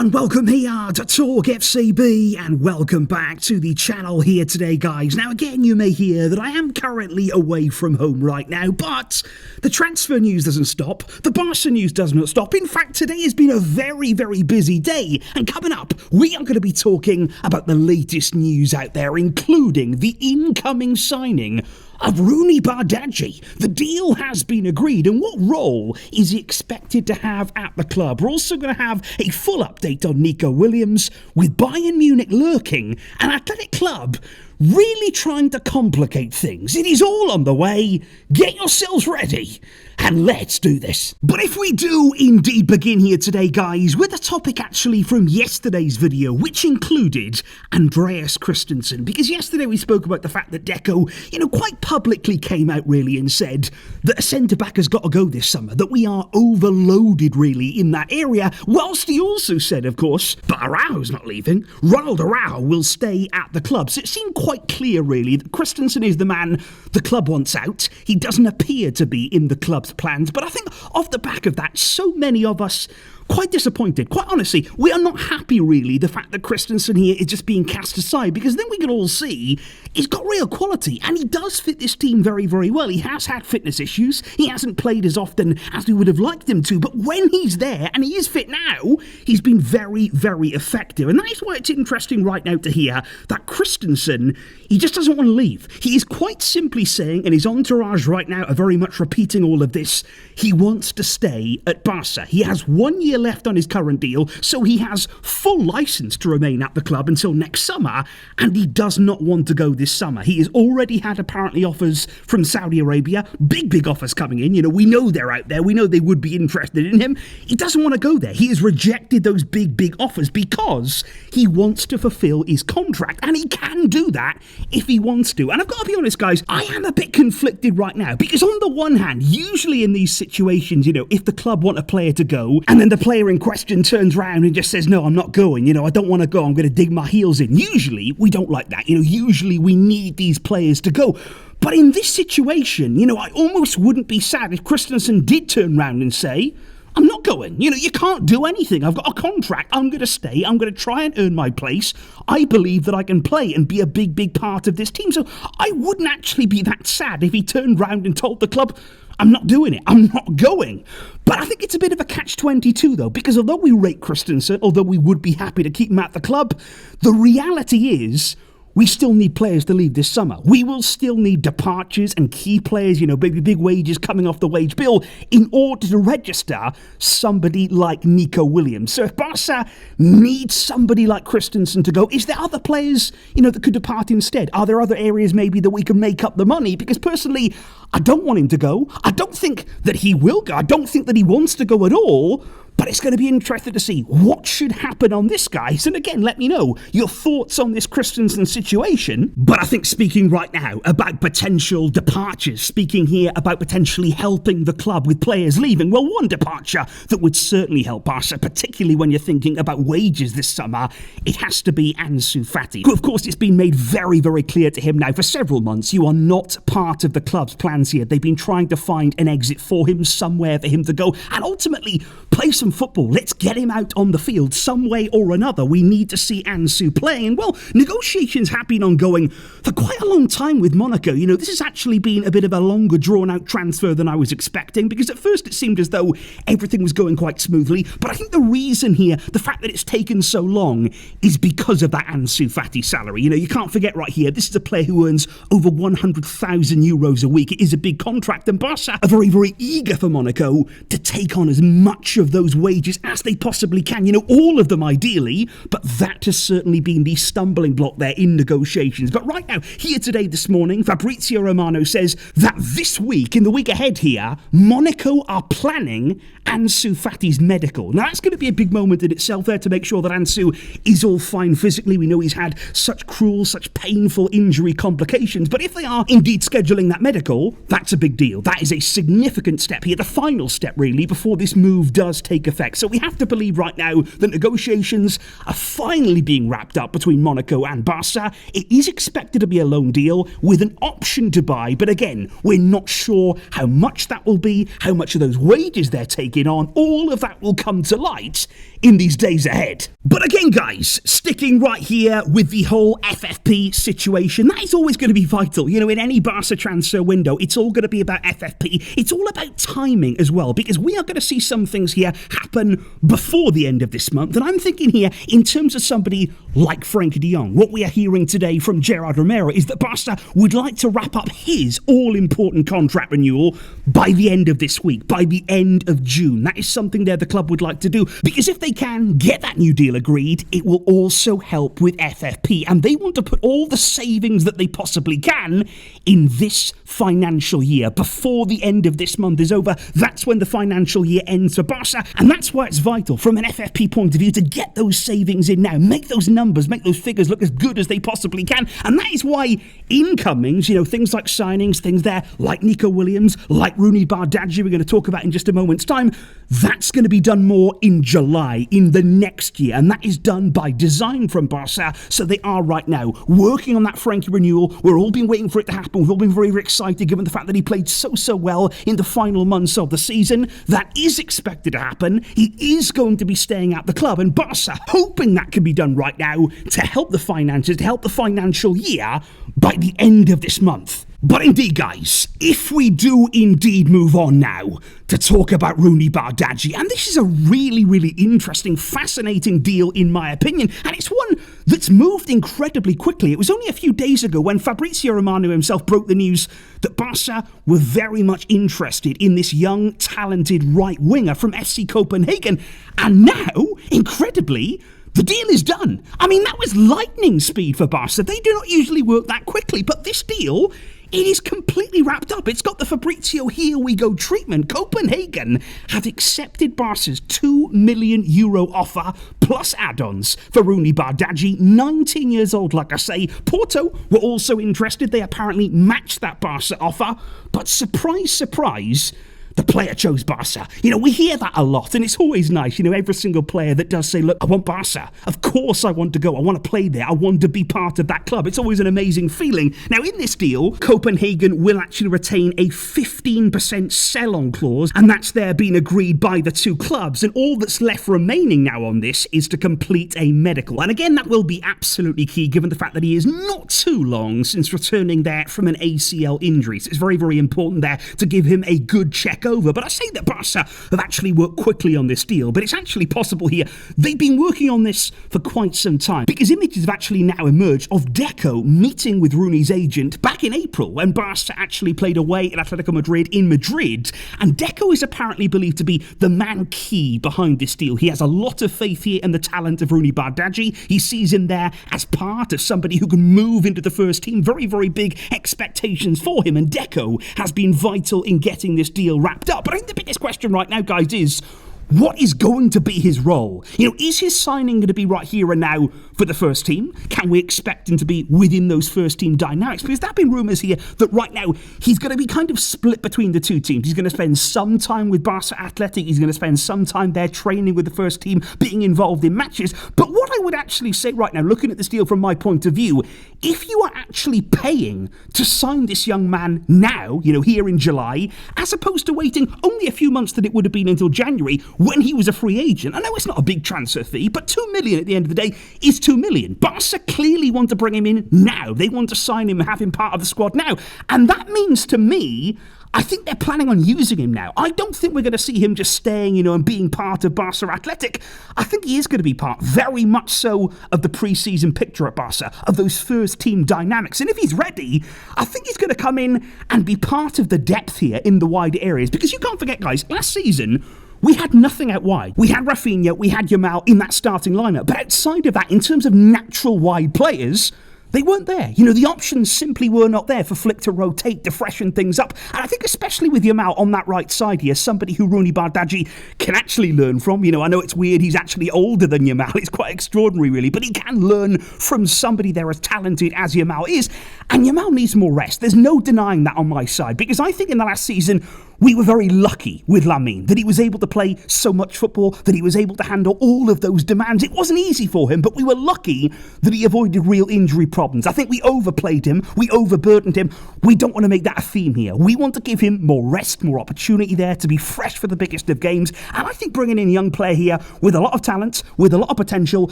and welcome here to TalkFCB, and welcome back to the channel here today, guys. Now again, you may hear that I am currently away from home right now, but the transfer news doesn't stop, the Barca news does not stop. In fact, today has been a very busy day, and coming up, we are going to be talking about the latest news out there, including the incoming signing of Roony Bardghji. The deal has been agreed, and what role is he expected to have at the club? We're also going to have a full update on Nico Williams, with Bayern Munich lurking, an athletic club really trying to complicate things. It is all on the way. Get yourselves ready, and let's do this. But if we do indeed begin here today, guys, with a topic actually from yesterday's video, which included Andreas Christensen, because yesterday we spoke about the fact that Deco, quite publicly came out really and said that a centre-back has got to go this summer, that we are overloaded really in that area, whilst he also said, of course, but Araujo's not leaving. Ronald Araujo will stay at the club. So it seemed quite clear really that Christensen is the man the club wants out. He doesn't appear to be in the club's plans, but I think off the back of that, so many of us quite disappointed. Quite honestly, we are not happy really the fact that Christensen here is just being cast aside, because then we can all see he's got real quality and he does fit this team very well. He has had fitness issues, he hasn't played as often as we would have liked him to, but when he's there, and he is fit now, he's been very effective. And that is why it's interesting right now to hear that Christensen, he just doesn't want to leave. He is quite simply saying, and his entourage right now are very much repeating all of this, he wants to stay at Barca. He has 1 year left on his current deal, so he has full license to remain at the club until next summer, and he does not want to go this summer. He has already had apparently offers from Saudi Arabia, big offers coming in. We know they're out there, we know they would be interested in him. He doesn't want to go there. He has rejected those big offers because he wants to fulfill his contract, and he can do that if he wants to. And I've got to be honest, guys, I am a bit conflicted right now, because on the one hand, usually in these situations, if the club want a player to go, and then the player in question turns around and just says, no, I'm not going, I don't want to go, I'm going to dig my heels in. Usually, we don't like that. Usually we need these players to go. But in this situation, I almost wouldn't be sad if Christensen did turn around and say, I'm not going. You can't do anything. I've got a contract. I'm going to stay. I'm going to try and earn my place. I believe that I can play and be a big part of this team. So I wouldn't actually be that sad if he turned round and told the club, I'm not doing it. I'm not going. But I think it's a bit of a catch-22 though, because although we rate Christensen, although we would be happy to keep him at the club, the reality is we still need players to leave this summer. We will still need departures and key players, big wages coming off the wage bill in order to register somebody like Nico Williams. So if Barca needs somebody like Christensen to go, is there other players, that could depart instead? Are there other areas maybe that we can make up the money? Because personally, I don't want him to go. I don't think that he will go. I don't think that he wants to go at all. But it's going to be interesting to see what should happen on this, guys. And again, let me know your thoughts on this Christensen situation. But I think speaking right now about potential departures, speaking here about potentially helping the club with players leaving, well, one departure that would certainly help Barca, particularly when you're thinking about wages this summer, it has to be Ansu Fati. Of course, it's been made very clear to him now for several months, you are not part of the club's plans here. They've been trying to find an exit for him, somewhere for him to go, and ultimately play some football. Let's get him out on the field some way or another. We need to see Ansu playing. And well, negotiations have been ongoing for quite a long time with Monaco. This has actually been a bit of a longer drawn out transfer than I was expecting, because at first it seemed as though everything was going quite smoothly. But I think the reason here, the fact that it's taken so long, is because of that Ansu Fati salary. You can't forget right here, this is a player who earns over 100,000 euros a week. It is a big contract, and Barca are very eager for Monaco to take on as much of those wages as they possibly can, all of them ideally, but that has certainly been the stumbling block there in negotiations. But right now, here today this morning, Fabrizio Romano says that this week, in the week ahead here, Monaco are planning Ansu Fati's medical. Now that's going to be a big moment in itself there to make sure that Ansu is all fine physically. We know he's had such cruel, such painful injury complications, but if they are indeed scheduling that medical, that's a big deal. That is a significant step here, the final step really, before this move does take effect. So we have to believe right now that negotiations are finally being wrapped up between Monaco and Barca. It is expected to be a loan deal with an option to buy, but again, we're not sure how much that will be, how much of those wages they're taking on. All of that will come to light in these days ahead. But again, guys, sticking right here with the whole FFP situation, that is always going to be vital. You know, in any Barca transfer window, it's all going to be about FFP. It's all about timing as well, because we are going to see some things here happen before the end of this month. And I'm thinking here, in terms of somebody like Frenkie de Jong, what we are hearing today from Gerard Romero is that Barca would like to wrap up his all-important contract renewal by the end of this week, by the end of June. That is something there the club would like to do, because if they can get that new deal agreed, it will also help with FFP, and they want to put all the savings that they possibly can in this financial year. Before the end of this month is over, that's when the financial year ends for Barca, and that's why it's vital from an FFP point of view to get those savings in now, make those numbers, make those figures look as good as they possibly can. And that is why incomings, you know, things like signings, things there like Nico Williams, like Roony Bardghji, we're going to talk about in just a moment's time, that's going to be done more in July, in the next year. And that is done by design from Barca. So they are right now working on that Frenkie renewal. We're all been waiting for it to happen. We've all been very, very excited given the fact that he played so well in the final months of the season. That is expected to happen. He is going to be staying at the club, and Barca hoping that can be done right now to help the finances, to help the financial year by the end of this month. But indeed, guys, if we do indeed move on now to talk about Roony Bardghji, and this is a really, really interesting, fascinating deal in my opinion, and it's one that's moved incredibly quickly. It was only a few days ago when Fabrizio Romano himself broke the news that Barca were very much interested in this young, talented right winger from FC Copenhagen, and now, incredibly, the deal is done. I mean, that was lightning speed for Barca. They do not usually work that quickly, but this deal, it is completely wrapped up. It's got the Fabrizio here we go treatment. Copenhagen have accepted Barca's €2 million offer plus add-ons for Roony Bardghji, 19 years old, like I say. Porto were also interested. They apparently matched that Barca offer, but surprise, surprise, the player chose Barca. You know, we hear that a lot, and it's always nice. You know, every single player that does say, look, I want Barca. Of course I want to go. I want to play there. I want to be part of that club. It's always an amazing feeling. Now, in this deal, Copenhagen will actually retain a 15% sell-on clause, and that's there being agreed by the two clubs. And all that's left remaining now on this is to complete a medical. And again, that will be absolutely key, given the fact that he is not too long since returning there from an ACL injury. So it's very, very important there to give him a good check over. But I say that Barca have actually worked quickly on this deal, but it's actually possible here. They've been working on this for quite some time, because images have actually now emerged of Deco meeting with Rooney's agent back in April when Barca actually played away at Atletico Madrid in Madrid, and Deco is apparently believed to be the man key behind this deal. He has a lot of faith here in the talent of Roony Bardghji. He sees him there as part of somebody who can move into the first team. Very, very big expectations for him, and Deco has been vital in getting this deal wrapped up. But I think the biggest question right now, guys, is what is going to be his role? You know, is his signing going to be right here and now for the first team? Can we expect him to be within those first team dynamics? Because there have been rumours here that right now he's going to be kind of split between the two teams. He's going to spend some time with Barca Athletic. He's going to spend some time there training with the first team, being involved in matches. But what I would actually say right now, looking at this deal from my point of view, if you are actually paying to sign this young man now, you know, here in July, as opposed to waiting only a few months that it would have been until January, when he was a free agent. I know it's not a big transfer fee, but $2 million at the end of the day is $2 million. Barca clearly want to bring him in now. They want to sign him and have him part of the squad now. And that means to me, I think they're planning on using him now. I don't think we're going to see him just staying, you know, and being part of Barca Athletic. I think he is going to be part, very much so, of the pre-season picture at Barca, of those first team dynamics. And if he's ready, I think he's going to come in and be part of the depth here in the wider areas. Because you can't forget, guys, last season, we had nothing out wide. We had Rafinha, we had Yamal in that starting lineup. But outside of that, in terms of natural wide players, they weren't there. You know, the options simply were not there for Flick to rotate, to freshen things up. And I think especially with Yamal on that right side here, somebody who Roony Bardghji can actually learn from. You know, I know it's weird, he's actually older than Yamal. It's quite extraordinary, really. But he can learn from somebody there as talented as Yamal is. And Yamal needs more rest. There's no denying that on my side. Because I think in the last season, we were very lucky with Lamine, that he was able to play so much football, that he was able to handle all of those demands. It wasn't easy for him, but we were lucky that he avoided real injury problems. I think we overplayed him, we overburdened him. We don't want to make that a theme here. We want to give him more rest, more opportunity there to be fresh for the biggest of games. And I think bringing in a young player here with a lot of talent, with a lot of potential,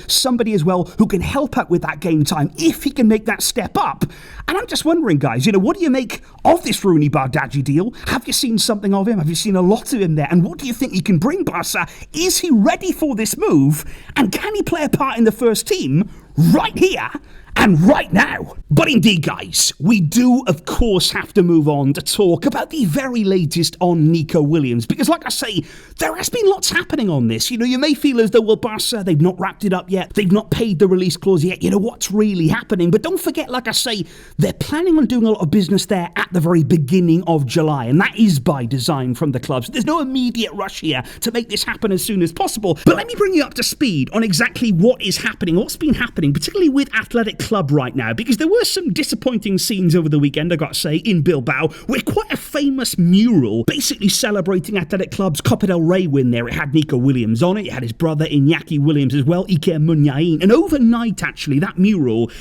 somebody as well who can help out with that game time if he can make that step up. And I'm just wondering, guys, what do you make of this Roony Bardghji deal? Have you seen something of him? Have you seen a lot of him there? And what do you think he can bring Barca? Is he ready for this move? And can he play a part in the first team right here and right now? But indeed, guys, we do, of course, have to move on to talk about the very latest on Nico Williams. Because, like I say, there has been lots happening on this. You may feel as though, well, Barca, they've not wrapped it up yet. They've not paid the release clause yet. What's really happening? But don't forget, like I say, they're planning on doing a lot of business there at the very beginning of July. And that is by design from the club. So there's no immediate rush here to make this happen as soon as possible. But let me bring you up to speed on exactly what is happening, what's been happening, particularly with Athletic Club right now, because there were some disappointing scenes over the weekend, I got to say, in Bilbao, with quite a famous mural basically celebrating Athletic Club's Copa del Rey win there. It had Nico Williams on it, it had his brother Iñaki Williams as well, Iker Muniain, and overnight actually that mural,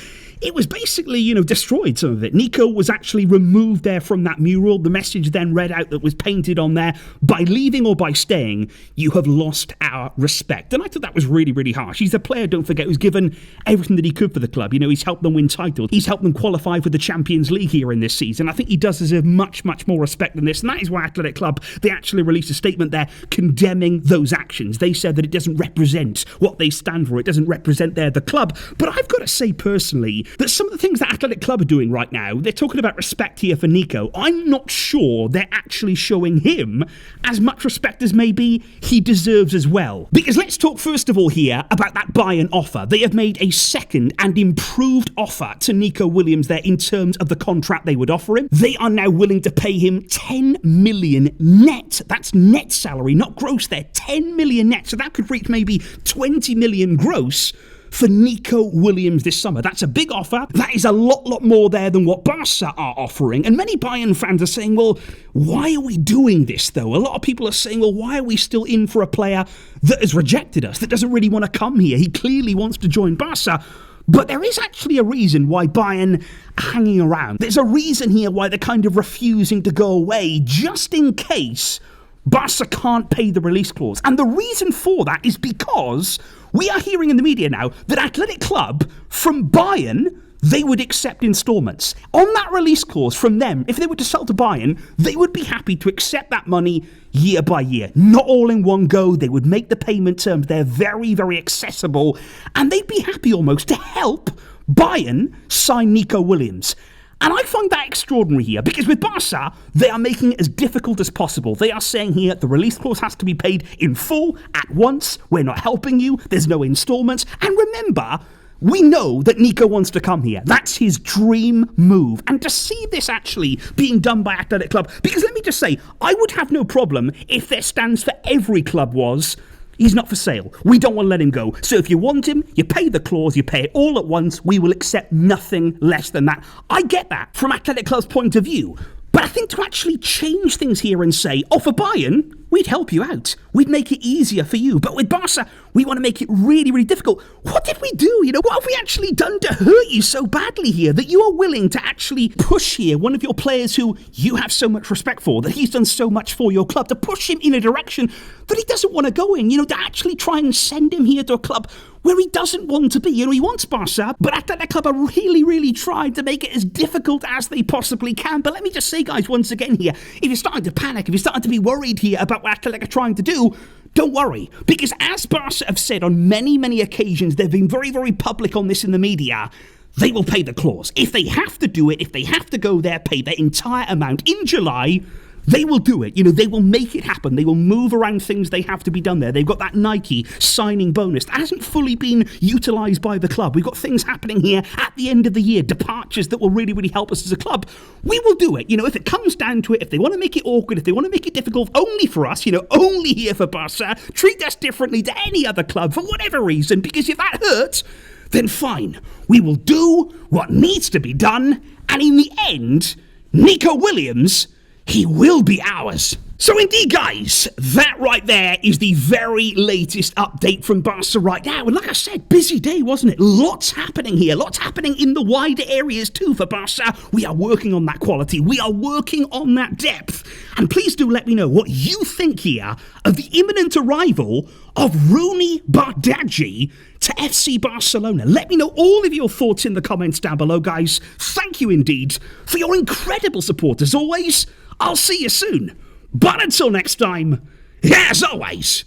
it was basically, destroyed, some of it. Nico was actually removed there from that mural. The message then read out that was painted on there, by leaving or by staying, you have lost our respect. And I thought that was really, really harsh. He's a player, don't forget, who's given everything that he could for the club. He's helped them win titles. He's helped them qualify for the Champions League here in this season. I think he does deserve much, much more respect than this. And that is why Athletic Club, they actually released a statement there condemning those actions. They said that it doesn't represent what they stand for. It doesn't represent the club. But I've got to say personally, that some of the things that Athletic Club are doing right now, they're talking about respect here for Nico. I'm not sure they're actually showing him as much respect as maybe he deserves as well. Because let's talk first of all here about that Bayern offer. They have made a second and improved offer to Nico Williams there in terms of the contract they would offer him. They are now willing to pay him 10 million net. That's net salary, not gross there. 10 million net. So that could reach maybe 20 million gross for Nico Williams this summer. That's a big offer. That is a lot more there than what Barca are offering. And many Bayern fans are saying, well, why are we doing this though? A lot of people are saying, well, why are we still in for a player that has rejected us, that doesn't really want to come here? He clearly wants to join Barca. But there is actually a reason why Bayern are hanging around. There's a reason here why they're kind of refusing to go away, just in case Barca can't pay the release clause. And the reason for that is because we are hearing in the media now that Athletic Club from Bayern, they would accept instalments. On that release clause from them, if they were to sell to Bayern, they would be happy to accept that money year by year. Not all in one go. They would make the payment terms. They're very, very accessible. And they'd be happy almost to help Bayern sign Nico Williams. And I find that extraordinary here, because with Barca, they are making it as difficult as possible. They are saying here the release clause has to be paid in full, at once. We're not helping you. There's no installments. And remember, we know that Nico wants to come here. That's his dream move. And to see this actually being done by Athletic Club, because let me just say, I would have no problem if their stance for every club was, he's not for sale. We don't want to let him go. So if you want him, you pay the clause, you pay it all at once. We will accept nothing less than that. I get that from Athletic Club's point of view. But I think to actually change things here and say, oh, for Bayern, we'd help you out. We'd make it easier for you. But with Barca, we want to make it really, really difficult. What did we do? What have we actually done to hurt you so badly here that you are willing to actually push here one of your players who you have so much respect for, that he's done so much for your club, to push him in a direction that he doesn't want to go in, to actually try and send him here to a club where he doesn't want to be. He wants Barca, but Athletic Club are really, really trying to make it as difficult as they possibly can. But let me just say, guys, once again here, if you're starting to panic, if you're starting to be worried here about what Athletic are trying to do, don't worry, because as Barca have said on many, many occasions, they've been very, very public on this in the media, they will pay the clause. If they have to do it, if they have to go there, pay their entire amount in July, they will do it. They will make it happen. They will move around things they have to be done there. They've got that Nike signing bonus that hasn't fully been utilised by the club. We've got things happening here at the end of the year, departures that will really, really help us as a club. We will do it. If it comes down to it, if they want to make it awkward, if they want to make it difficult only for us, only here for Barca, treat us differently to any other club for whatever reason, because if that hurts, then fine. We will do what needs to be done, and in the end, Nico Williams, he will be ours. So indeed, guys, that right there is the very latest update from Barca right now. And like I said, busy day, wasn't it? Lots happening here. Lots happening in the wider areas too for Barca. We are working on that quality. We are working on that depth. And please do let me know what you think here of the imminent arrival of Roony Bardghji to FC Barcelona. Let me know all of your thoughts in the comments down below, guys. Thank you indeed for your incredible support. As always, I'll see you soon. But until next time, as always,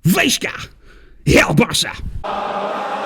Visca, El Barça.